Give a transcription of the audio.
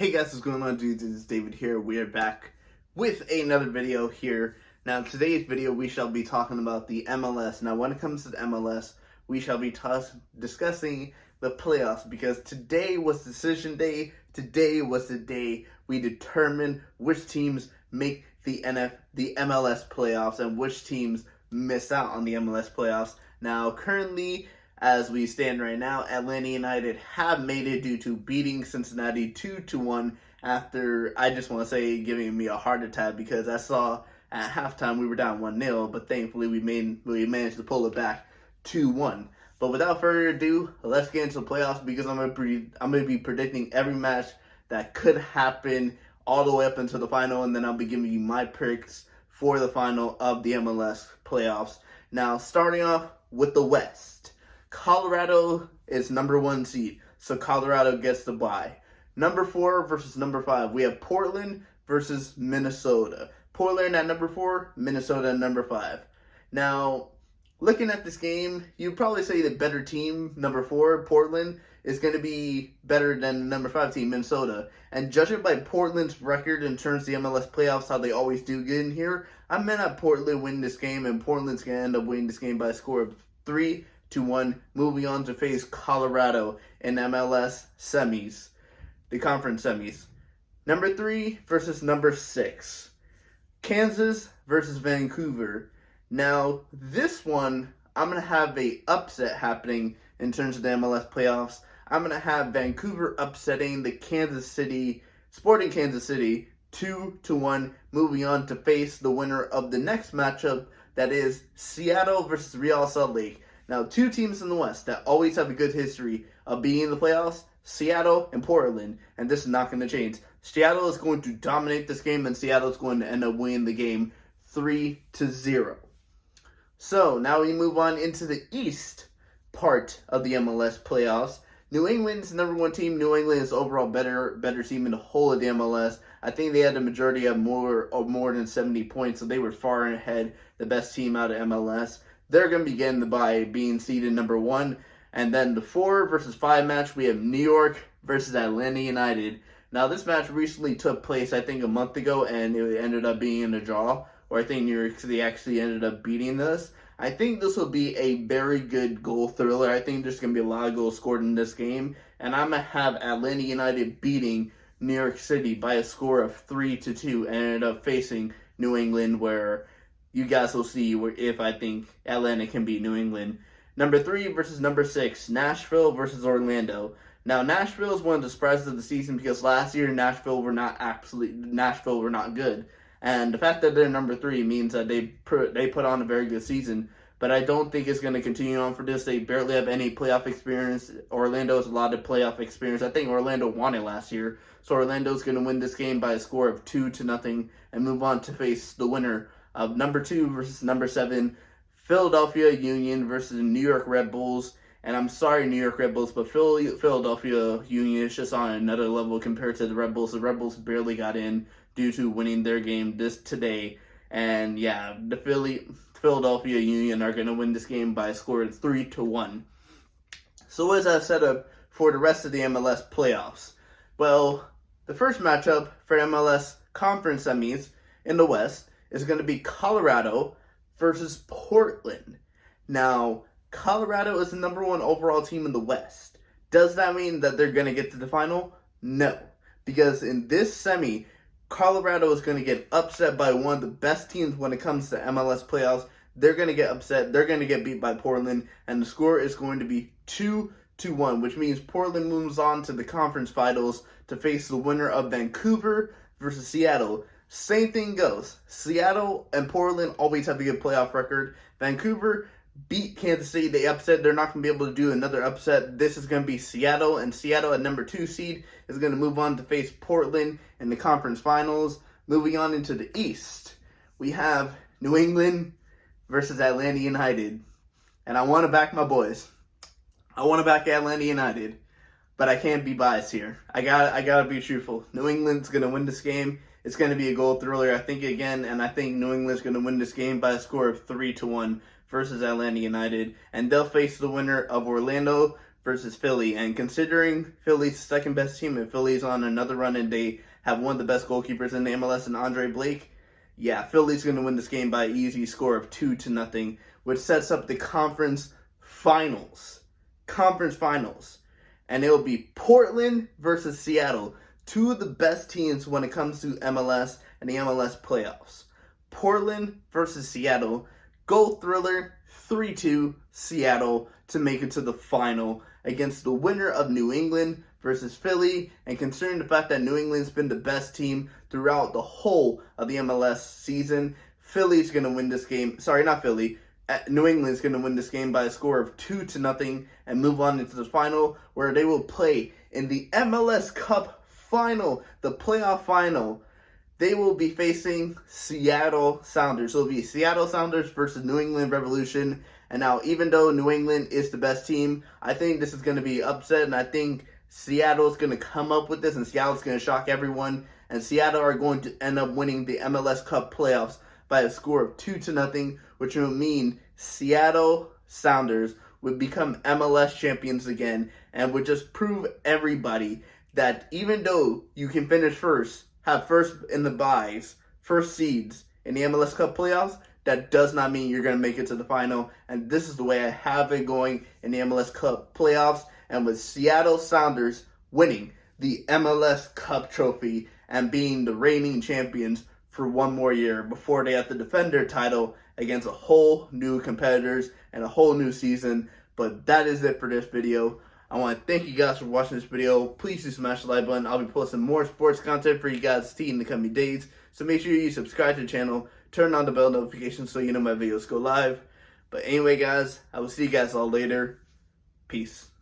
Hey guys, what's going on, dudes? It's David here. We are back with another video here. Now, in today's video, we shall be talking about the MLS. Now, when it comes to the MLS, we shall be discussing the playoffs because today was decision day. Today was the day we determined which teams make the MLS playoffs and which teams miss out on the MLS playoffs. Now, currently, as we stand right now, Atlanta United have made it due to beating Cincinnati 2-1 after, I just want to say, giving me a heart attack because I saw at halftime we were down 1-0, but thankfully we managed to pull it back 2-1. But without further ado, let's get into the playoffs because I'm gonna be predicting every match that could happen all the way up until the final, and then I'll be giving you my picks for the final of the MLS playoffs. Now, starting off with the West. Colorado is number 1 seed, so Colorado gets the bye. Number 4 versus number 5. We have Portland versus Minnesota. Portland at number 4, Minnesota at number 5. Now, looking at this game, you'd probably say the better team, number 4, Portland, is going to be better than the number 5 team, Minnesota. And judging by Portland's record in terms of the MLS playoffs, how they always do get in here, I'm going to have Portland win this game, and Portland's going to end up winning this game by a score of 3-1, moving on to face Colorado in MLS semis, the conference semis. Number 3 versus number 6. Kansas versus Vancouver. Now, this one, I'm going to have a upset happening in terms of the MLS playoffs. I'm going to have Vancouver upsetting the Sporting Kansas City 2-1, moving on to face the winner of the next matchup, that is Seattle versus Real Salt Lake. Now, 2 teams in the West that always have a good history of being in the playoffs, Seattle and Portland, and this is not going to change. Seattle is going to dominate this game, and Seattle is going to end up winning the game 3-0. So, now we move on into the East part of the MLS playoffs. New England's the number 1 team. New England is overall better team in the whole of the MLS. I think they had the majority of more than 70 points, so they were far ahead, the best team out of MLS. They're going to be getting the bye, being seeded number 1. And then the 4 versus 5 match, we have New York versus Atlanta United. Now, this match recently took place, I think, a month ago, and it ended up being in a draw. Or I think New York City actually ended up beating this. I think this will be a very good goal thriller. I think there's going to be a lot of goals scored in this game. And I'm going to have Atlanta United beating New York City by a score of 3-2 and end up facing New England, where you guys will see if I think Atlanta can beat New England. Number 3 versus number 6, Nashville versus Orlando. Now, Nashville is one of the surprises of the season because last year Nashville were not good. And the fact that they're number 3 means that they put on a very good season. But I don't think it's going to continue on for this. They barely have any playoff experience. Orlando has a lot of playoff experience. I think Orlando won it last year. So Orlando's going to win this game by a score of 2-0 and move on to face the winner of number 2 versus number 7, Philadelphia Union versus the New York Red Bulls. And I'm sorry, New York Red Bulls, but Philadelphia Union is just on another level compared to the Red Bulls. The Red Bulls barely got in due to winning their game today. And yeah, the Philadelphia Union are going to win this game by a score of 3-1. So what is that setup for the rest of the MLS playoffs? Well, the first matchup for MLS conference semis in the West is going to be Colorado versus Portland. Now, Colorado is the number 1 overall team in the West. Does that mean that they're going to get to the final? No. Because in this semi, Colorado is going to get upset by one of the best teams when it comes to MLS playoffs. They're going to get upset. They're going to get beat by Portland. And the score is going to be 2-1, which means Portland moves on to the conference finals to face the winner of Vancouver versus Seattle. Same thing goes. Seattle and Portland always have a good playoff record. Vancouver beat Kansas City. They upset. They're not going to be able to do another upset. This is going to be Seattle, and Seattle at number 2 seed is going to move on to face Portland in the conference finals. Moving on into the East, we have New England versus Atlanta United. And I want to back my boys. I want to back Atlanta United, but I can't be biased here. I gotta be truthful. New England's going to win this game. It's going to be a goal thriller, I think, again, and I think New England's going to win this game by a score of 3-1 versus Atlanta United, and they'll face the winner of Orlando versus Philly. And considering Philly's second best team and Philly's on another run and they have one of the best goalkeepers in the MLS and Andre Blake, yeah, Philly's going to win this game by an easy score of 2-0, which sets up the conference finals. And it will be Portland versus Seattle, two of the best teams when it comes to MLS and the MLS playoffs. Portland versus Seattle, goal thriller, 3-2 Seattle to make it to the final against the winner of New England versus Philly. And considering the fact that New England's been the best team throughout the whole of the MLS season, Philly's going to win this game. Sorry, not Philly. New England's going to win this game by a score of 2-0 and move on into the final, where they will play in the MLS Cup final, the playoff final. They will be facing Seattle Sounders. So it'll be Seattle Sounders versus New England Revolution. And now, even though New England is the best team, I think this is going to be upset, and I think Seattle's going to come up with this, and Seattle's going to shock everyone. And Seattle are going to end up winning the MLS Cup playoffs by a score of 2-0, which will mean Seattle Sounders would become MLS champions again, and would just prove everybody that even though you can finish first, have first in the buys, first seeds in the MLS Cup playoffs, that does not mean you're going to make it to the final. And this is the way I have it going in the MLS Cup playoffs, and with Seattle Sounders winning the MLS Cup trophy and being the reigning champions for one more year before they have to defend their title against a whole new competitors and a whole new season. But that is it for this video. I want to thank you guys for watching this video. Please do smash the like button. I'll be posting more sports content for you guys to see in the coming days. So make sure you subscribe to the channel, turn on the bell notifications so you know my videos go live. But anyway, guys, I will see you guys all later. Peace.